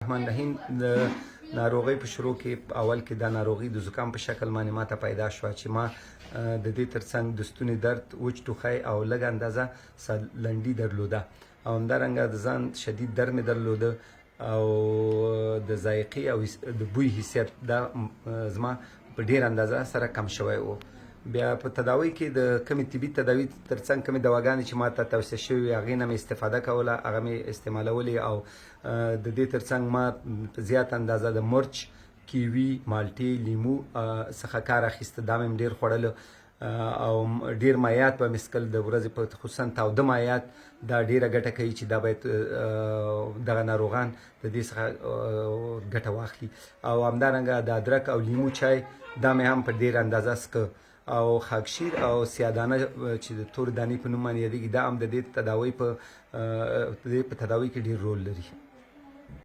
الرحمن الرحیم د ناروغۍ په شروع کې اول کې دا ناروغي د زکام په شکل باندې ماته پیدا شوه چې ما د دې ترڅنګ د ستوني درد، وچ ټوخی او لږ اندازه سر لنډي درلوده او همدارنګه د ځان شدید درد مې درلوده او د ذایقې او د بوی حیثیت دا زما په ډېر اندازه سره کم شوی و. بیا په تداوی کې د کمې طبي تداوي ترڅنګ کمې دواګانې چې ما ته توصیه شوې وې هغې نه مې استفاده کوله، هغه مې استعمالولې او د دې ترڅنګ ما په زیات اندازه د مرچ، کیوي، مالټې، لیمو څخه کار اخیسته. دا مې ډېر خوړله او ډېر مایعات به مې څښل د ورځې په خصوصا تاوده مایعات. دا ډېره ګټه کوي چې دا باید دغه ناروغان د دې څخه ګټه واخلي. او همدارنګه د ادرک او لیمو چای دا مې هم په ډېر اندازه څښه او خاکشیر او سیادانه چې د تور دانې په نوم باندې یادېږي دا هم د دې تداوی په تداوی کې ډېر رول لري.